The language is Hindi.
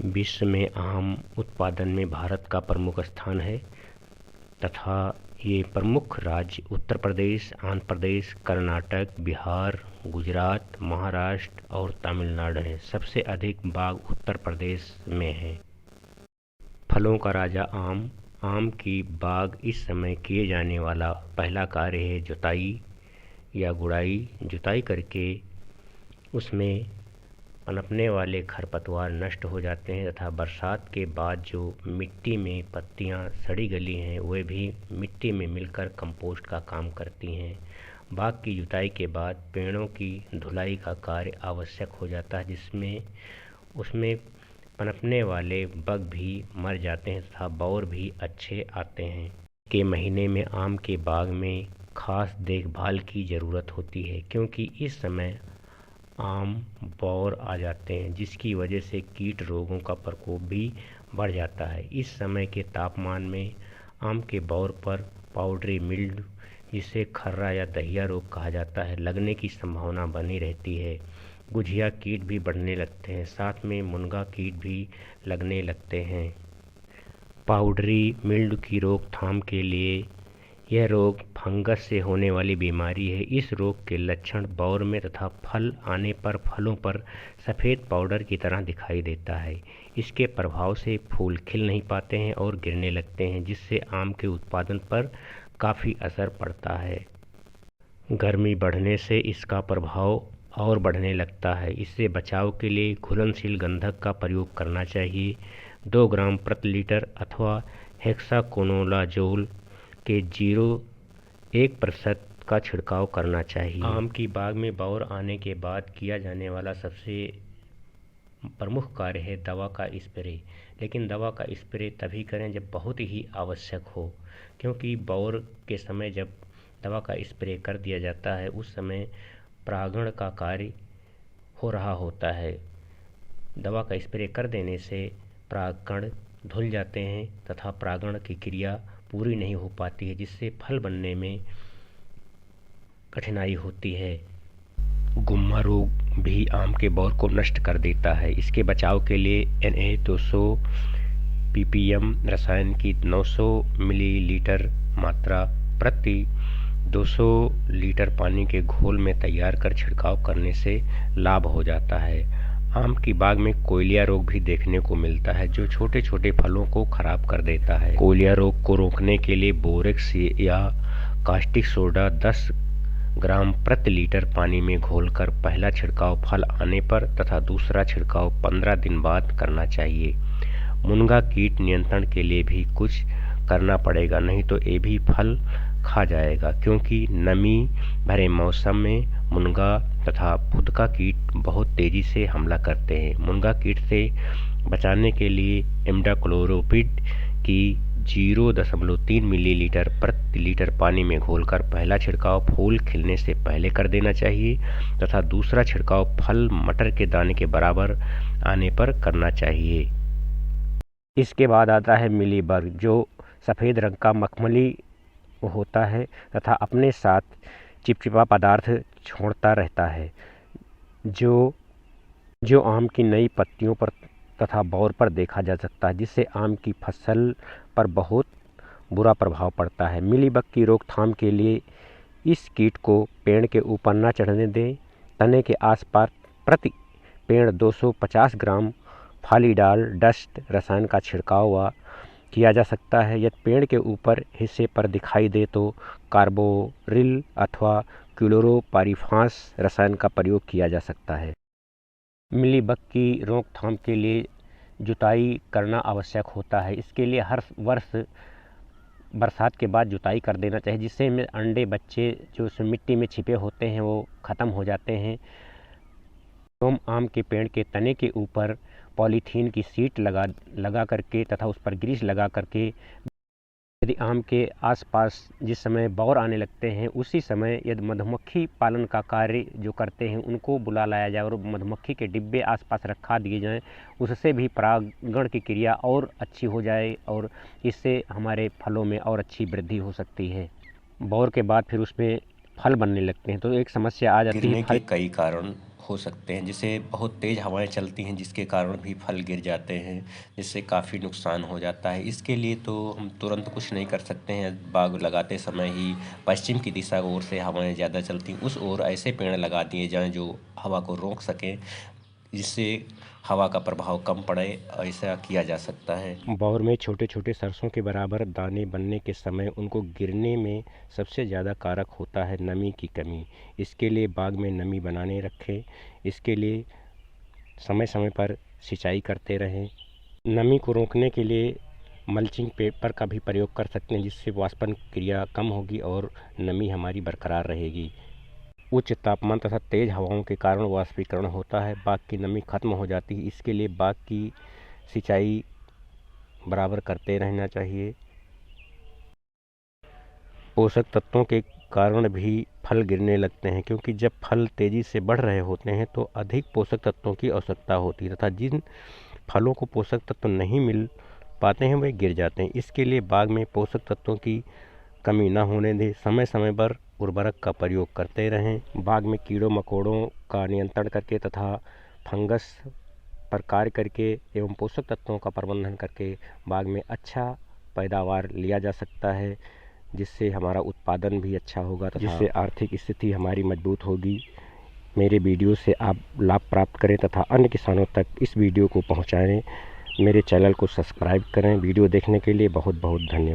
विश्व में आम उत्पादन में भारत का प्रमुख स्थान है तथा ये प्रमुख राज्य उत्तर प्रदेश, आंध्र प्रदेश, कर्नाटक, बिहार, गुजरात, महाराष्ट्र और तमिलनाडु हैं। सबसे अधिक बाग उत्तर प्रदेश में है। फलों का राजा आम। आम की बाग इस समय किए जाने वाला पहला कार्य है जुताई या गुड़ाई। जुताई करके उसमें पनपने वाले खरपतवार नष्ट हो जाते हैं तथा बरसात के बाद जो मिट्टी में पत्तियां सड़ी गली हैं वे भी मिट्टी में मिलकर कंपोस्ट का काम करती हैं। बाग की जुताई के बाद पेड़ों की धुलाई का कार्य आवश्यक हो जाता है, जिसमें उसमें पनपने वाले बग भी मर जाते हैं तथा बौर भी अच्छे आते हैं। के महीने में आम के बाग में खास देखभाल की ज़रूरत होती है, क्योंकि इस समय आम बौर आ जाते हैं, जिसकी वजह से कीट रोगों का प्रकोप भी बढ़ जाता है। इस समय के तापमान में आम के बौर पर पाउडरी मिल्ड, जिसे खर्रा या दहिया रोग कहा जाता है, लगने की संभावना बनी रहती है। गुझिया कीट भी बढ़ने लगते हैं, साथ में मुनगा कीट भी लगने लगते हैं। पाउडरी मिल्ड की रोकथाम के लिए यह रोग फंगस से होने वाली बीमारी है। इस रोग के लक्षण बौर में तथा फल आने पर फलों पर सफ़ेद पाउडर की तरह दिखाई देता है। इसके प्रभाव से फूल खिल नहीं पाते हैं और गिरने लगते हैं, जिससे आम के उत्पादन पर काफ़ी असर पड़ता है। गर्मी बढ़ने से इसका प्रभाव और बढ़ने लगता है। इससे बचाव के लिए घुलनशील गंधक का प्रयोग करना चाहिए। 2 ग्राम प्रति लीटर अथवा हेक्साकोनाजोल के 0.1% का छिड़काव करना चाहिए। आम की बाग में बौर आने के बाद किया जाने वाला सबसे प्रमुख कार्य है दवा का स्प्रे। लेकिन दवा का स्प्रे तभी करें जब बहुत ही आवश्यक हो, क्योंकि बौर के समय जब दवा का स्प्रे कर दिया जाता है उस समय परागण का कार्य हो रहा होता है। दवा का स्प्रे कर देने से परागकण धुल जाते हैं तथा परागण की क्रिया पूरी नहीं हो पाती है, जिससे फल बनने में कठिनाई होती है। गुम्मा रोग भी आम के बौर को नष्ट कर देता है। इसके बचाव के लिए Na-200 ppm रसायन की 900 मिलीलीटर मात्रा प्रति 200 लीटर पानी के घोल में तैयार कर छिड़काव करने से लाभ हो जाता है। आम की बाग में कोयलिया रोग भी देखने को मिलता है, जो छोटे छोटे फलों को खराब कर देता है। कोयलिया रोग को रोकने के लिए बोरेक्स या कास्टिक सोडा 10 ग्राम प्रति लीटर पानी में घोलकर पहला छिड़काव फल आने पर तथा दूसरा छिड़काव 15 दिन बाद करना चाहिए। मुनगा कीट नियंत्रण के लिए भी कुछ करना पड़ेगा, नहीं तो ये भी फल खा जाएगा, क्योंकि नमी भरे मौसम में मुनगा तथा फुदका कीट बहुत तेज़ी से हमला करते हैं। मुनगा कीट से बचाने के लिए इमिडाक्लोप्रिड की 0.3 मिलीलीटर प्रति लीटर पानी में घोलकर पहला छिड़काव फूल खिलने से पहले कर देना चाहिए तथा दूसरा छिड़काव फल मटर के दाने के बराबर आने पर करना चाहिए। इसके बाद आता है मिलीबग, जो सफ़ेद रंग का मखमली होता है तथा अपने साथ चिपचिपा पदार्थ छोड़ता रहता है, जो आम की नई पत्तियों पर तथा बौर पर देखा जा सकता है, जिससे आम की फसल पर बहुत बुरा प्रभाव पड़ता है। मिलीबग की रोकथाम के लिए इस कीट को पेड़ के ऊपर न चढ़ने दें। तने के आसपास प्रति पेड़ 250 ग्राम फॉलीडाल डस्ट रसायन का छिड़काव किया जा सकता है। यदि पेड़ के ऊपर हिस्से पर दिखाई दे तो कार्बोरिल अथवा क्लोरोपाइरिफास रसायन का प्रयोग किया जा सकता है। मिलीबग की रोकथाम के लिए जुताई करना आवश्यक होता है। इसके लिए हर वर्ष बरसात के बाद जुताई कर देना चाहिए, जिससे में अंडे बच्चे जो मिट्टी में छिपे होते हैं वो ख़त्म हो जाते हैं। एवं आम के पेड़ के तने के ऊपर पॉलीथीन की सीट लगा करके तथा उस पर ग्रीस लगा करके यदि आम के आसपास जिस समय बौर आने लगते हैं उसी समय यदि मधुमक्खी पालन का कार्य जो करते हैं उनको बुला लाया जाए और मधुमक्खी के डिब्बे आसपास रखा दिए जाएं, उससे भी परागण की क्रिया और अच्छी हो जाए और इससे हमारे फलों में और अच्छी वृद्धि हो सकती है। बौर के बाद फिर उसमें फल बनने लगते हैं तो एक समस्या आ जाती है। गिरने के कई कारण हो सकते हैं, जिससे बहुत तेज़ हवाएं चलती हैं जिसके कारण भी फल गिर जाते हैं, जिससे काफ़ी नुकसान हो जाता है। इसके लिए तो हम तुरंत कुछ नहीं कर सकते हैं। बाग लगाते समय ही पश्चिम की दिशा ओर से हवाएं ज़्यादा चलती उस ओर ऐसे पेड़ लगा दिए जाएं जो हवा को रोक सकें, जिससे हवा का प्रभाव कम पड़े। ऐसा किया जा सकता है। बौर में छोटे छोटे सरसों के बराबर दाने बनने के समय उनको गिरने में सबसे ज़्यादा कारक होता है नमी की कमी। इसके लिए बाग में नमी बनाने रखें। इसके लिए समय समय पर सिंचाई करते रहें। नमी को रोकने के लिए मल्चिंग पेपर का भी प्रयोग कर सकते हैं, जिससे वाष्पन क्रिया कम होगी और नमी हमारी बरकरार रहेगी। उच्च तापमान तथा तेज़ हवाओं के कारण वाष्पीकरण होता है, बाग की नमी खत्म हो जाती है। इसके लिए बाग की सिंचाई बराबर करते रहना चाहिए। पोषक तत्वों के कारण भी फल गिरने लगते हैं, क्योंकि जब फल तेज़ी से बढ़ रहे होते हैं तो अधिक पोषक तत्वों की आवश्यकता होती है तथा जिन फलों को पोषक तत्व नहीं मिल पाते हैं वे गिर जाते हैं। इसके लिए बाग में पोषक तत्वों की कमी न होने दें। समय समय पर उर्वरक का प्रयोग करते रहें। बाग में कीड़ों मकोड़ों का नियंत्रण करके तथा फंगस पर कार्य करके एवं पोषक तत्वों का प्रबंधन करके बाग में अच्छा पैदावार लिया जा सकता है, जिससे हमारा उत्पादन भी अच्छा होगा तथा जिससे आर्थिक स्थिति हमारी मजबूत होगी। मेरे वीडियो से आप लाभ प्राप्त करें तथा अन्य किसानों तक इस वीडियो को पहुंचाएं। मेरे चैनल को सब्सक्राइब करें। वीडियो देखने के लिए बहुत बहुत धन्यवाद।